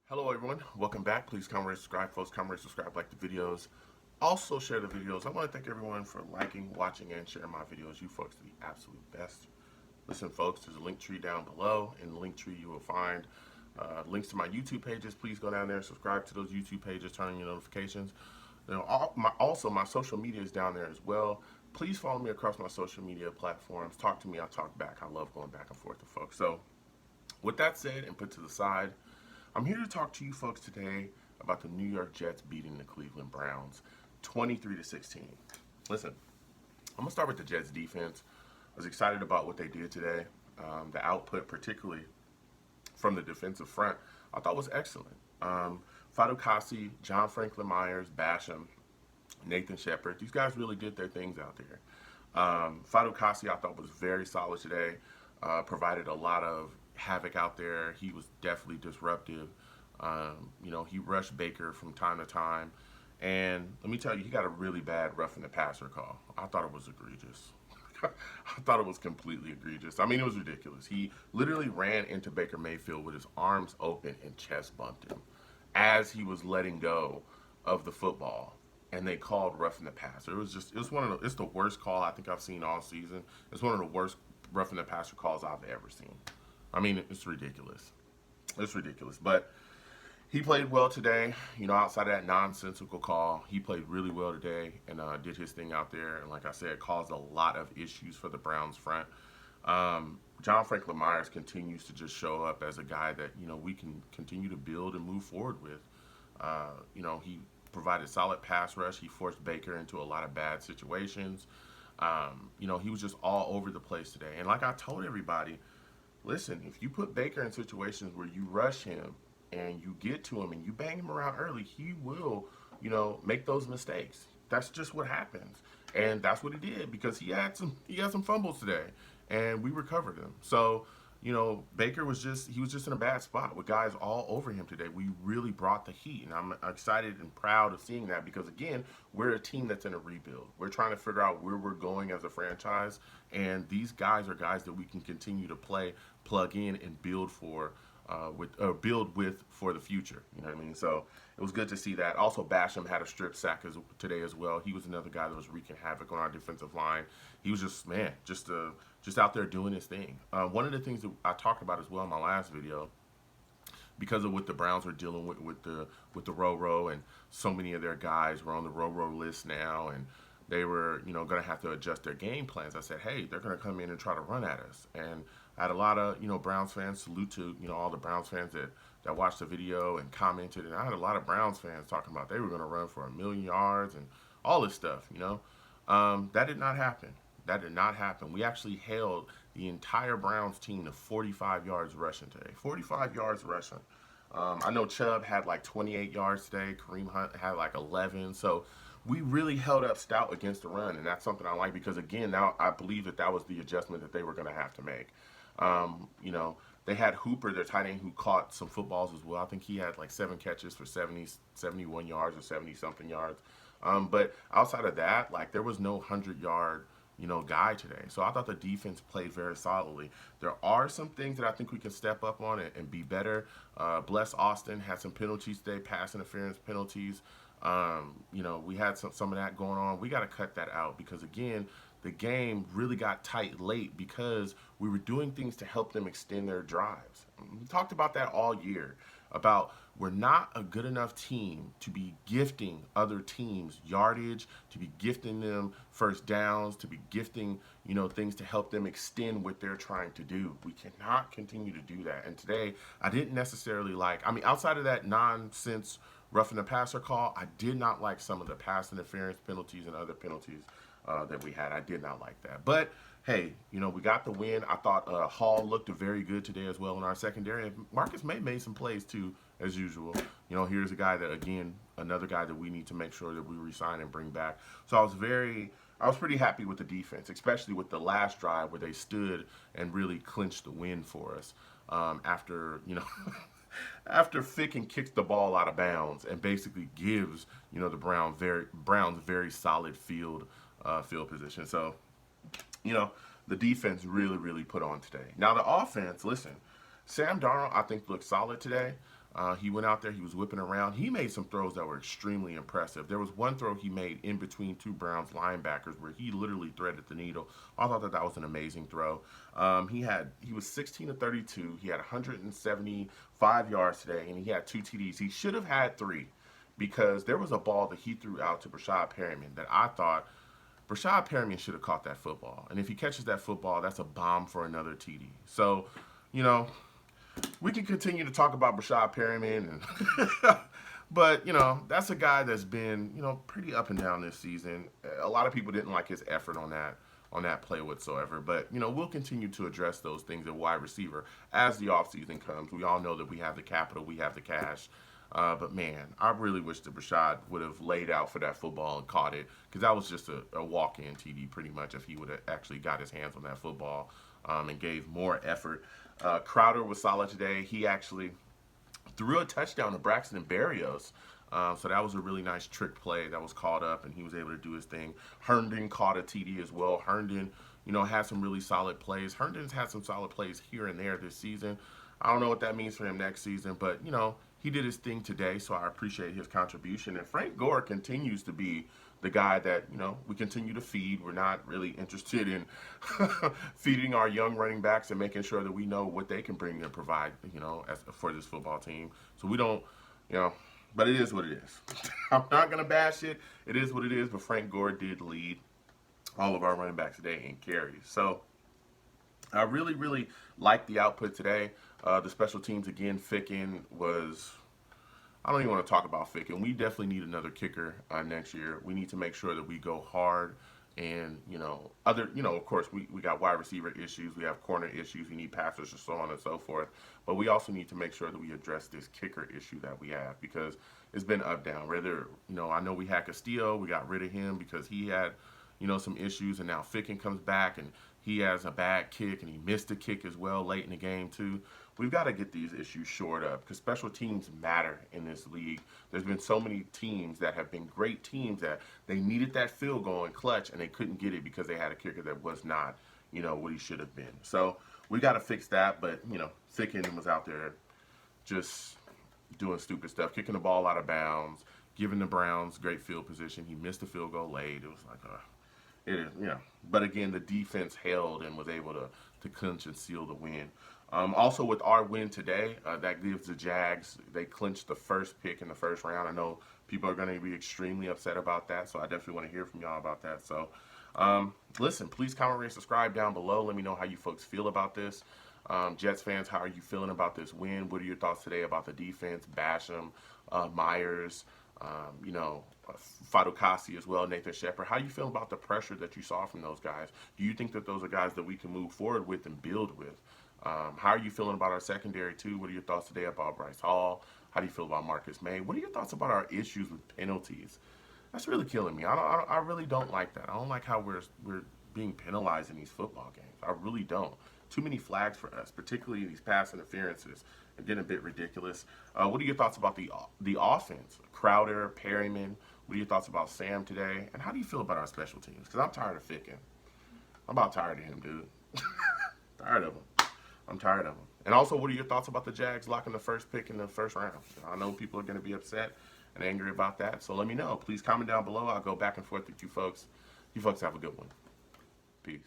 Hello everyone, welcome back. Please comment, rate, subscribe, folks. Comment, rate, subscribe, like the videos. Also share the videos. I want to thank everyone for liking, watching, and sharing my videos. You folks are the absolute best. Listen, folks, there's a link tree down below. In the link tree, you will find links to my YouTube pages. Please go down there, subscribe to those YouTube pages, turn on your notifications. Also, my social media is down there as well. Please follow me across my social media platforms. Talk to me, I'll talk back. I love going back and forth with folks. So, with that said and put to the side, I'm here to talk to you folks today about the New York Jets beating the Cleveland Browns 23-16. Listen, I'm going to start with the Jets defense. I was excited about what they did today. The output, particularly from the defensive front, I thought was excellent. Fatukasi, John Franklin Myers, Basham, Nathan Shepard, these guys really did their things out there. Fatukasi, I thought, was very solid today. Provided a lot of havoc out there. He was definitely disruptive. He rushed Baker from time to time. And let me tell you, he got a really bad roughing the passer call. I thought it was egregious. I thought it was completely egregious. I mean, it was ridiculous. He literally ran into Baker Mayfield with his arms open and chest bumped him as he was letting go of the football. And they called roughing the passer. It's the worst call I think I've seen all season. It's one of the worst roughing the passer calls I've ever seen. I mean, it's ridiculous. It's ridiculous. But he played well today. Outside of that nonsensical call, he played really well today and did his thing out there. And like I said, caused a lot of issues for the Browns front. John Franklin Myers continues to just show up as a guy that, we can continue to build and move forward with. He provided solid pass rush. He forced Baker into a lot of bad situations. He was just all over the place today. And like I told everybody, listen, if you put Baker in situations where you rush him and you get to him and you bang him around early, he will, make those mistakes. That's just what happens. And that's what he did because he had some fumbles today and we recovered them. So, Baker was just in a bad spot with guys all over him today. We really brought the heat, and I'm excited and proud of seeing that because again, we're a team that's in a rebuild. We're trying to figure out where we're going as a franchise, and these guys are guys that we can continue to plug in, and build with for the future. You know what I mean? So it was good to see that. Also, Basham had a strip sack today as well. He was another guy that was wreaking havoc on our defensive line. He was just out there doing his thing. One of the things that I talked about as well in my last video, because of what the Browns were dealing with the Ro-Ro, and so many of their guys were on the Ro-Ro list now, and they were going to have to adjust their game plans. I said, hey, they're going to come in and try to run at us. And I had a lot of Browns fans, salute to all the Browns fans that watched the video and commented, and I had a lot of Browns fans talking about they were going to run for 1,000,000 yards and all this stuff. That did not happen. That did not happen. We actually held the entire Browns team to 45 yards rushing today. 45 yards rushing. I know Chubb had like 28 yards today. Kareem Hunt had like 11. So we really held up stout against the run, and that's something I like because, again, now I believe that was the adjustment that they were going to have to make. They had Hooper, their tight end, who caught some footballs as well. I think he had like 7 catches for 71 yards or 70-something yards. But outside of that, like, there was no 100-yard guy today. So I thought the defense played very solidly. There are some things that I think we can step up on and be better. Bless Austin had some penalties today, pass interference penalties. We had some of that going on. We got to cut that out because, again, the game really got tight late because we were doing things to help them extend their drives. We talked about that all year, about we're not a good enough team to be gifting other teams yardage, to be gifting them first downs, to be gifting, things to help them extend what they're trying to do. We cannot continue to do that. And today, I didn't necessarily outside of that nonsense roughing the passer call, I did not like some of the pass interference penalties and other penalties that we had. I did not like that. But hey, we got the win. I thought Hall looked very good today as well in our secondary. And Marcus May made some plays too, as usual. Here's a guy that, again, another guy that we need to make sure that we re-sign and bring back. So I was pretty happy with the defense, especially with the last drive where they stood and really clinched the win for us after, after Ficken kicks the ball out of bounds and basically gives, the Browns very solid field position. So, the defense really, really put on today. Now the offense, listen, Sam Darnold, I think, looked solid today. He went out there, he was whipping around. He made some throws that were extremely impressive. There was one throw he made in between two Browns linebackers where he literally threaded the needle. I thought that that was an amazing throw. He was 16 of 32. He had 175 yards today, and he had 2 TDs. He should have had 3 because there was a ball that he threw out to Brashad Perriman that I thought Brashad Perriman should have caught that football. And if he catches that football, that's a bomb for another TD. So, you know, we can continue to talk about Brashad Perriman, but, you know, that's a guy that's been, you know, pretty up and down this season. A lot of people didn't like his effort on that play whatsoever. But, you know, we'll continue to address those things at wide receiver as the offseason comes. We all know that we have the capital, we have the cash. But, man, I really wish that Brashad would have laid out for that football and caught it, because that was just a walk-in TD pretty much if he would have actually got his hands on that football and gave more effort. Crowder was solid today. He actually threw a touchdown to Braxton Berrios. So that was a really nice trick play that was caught up, and he was able to do his thing. Herndon caught a TD as well. Herndon, you know, had some really solid plays. Herndon's had some solid plays here and there this season. I don't know what that means for him next season, but, you know, he did his thing today, so I appreciate his contribution. And Frank Gore continues to be the guy that, you know, we continue to feed. We're not really interested in feeding our young running backs and making sure that we know what they can bring and provide, you know, for this football team. So we don't, you know, but it is what it is. I'm not going to bash it. It is what it is, but Frank Gore did lead all of our running backs today in carries. So I really, really liked the output today. The special teams, again, Ficken was, I don't even want to talk about Ficken. We definitely need another kicker next year. We need to make sure that we go hard and, you know, of course, we got wide receiver issues. We have corner issues. We need passers and so on and so forth. But we also need to make sure that we address this kicker issue that we have, because it's been up, down. Whether, you know, I know we had Castillo. We got rid of him because he had, you know, some issues. And now Ficken comes back and he has a bad kick, and he missed a kick as well late in the game too. We've got to get these issues shored up, because special teams matter in this league. There's been so many teams that have been great teams that they needed that field goal in clutch, and they couldn't get it because they had a kicker that was not, you know, what he should have been. So we got to fix that. But, you know, Ficken was out there just doing stupid stuff, kicking the ball out of bounds, giving the Browns great field position. He missed the field goal late. It was like, it is, you know. But again, the defense held and was able to clinch and seal the win. Also, with our win today, that gives the Jags, they clinched the first pick in the first round. I know people are going to be extremely upset about that, so I definitely want to hear from y'all about that. So, listen, please comment, rate, subscribe down below. Let me know how you folks feel about this. Jets fans, how are you feeling about this win? What are your thoughts today about the defense? Basham, Myers, you know, Fatukasi as well, Nathan Shepard. How do you feel about the pressure that you saw from those guys? Do you think that those are guys that we can move forward with and build with? How are you feeling about our secondary too? What are your thoughts today about Bryce Hall? How do you feel about Marcus May? What are your thoughts about our issues with penalties? That's really killing me. I really don't like that. I don't like how we're being penalized in these football games. I really don't. Too many flags for us, particularly these pass interferences, and getting a bit ridiculous. What are your thoughts about the offense? Crowder, Perryman. What are your thoughts about Sam today? And how do you feel about our special teams? Because I'm tired of Ficken. I'm about tired of him, dude. Tired of him. I'm tired of him. And also, what are your thoughts about the Jags locking the first pick in the first round? I know people are going to be upset and angry about that, so let me know. Please comment down below. I'll go back and forth with you folks. You folks have a good one. Peace.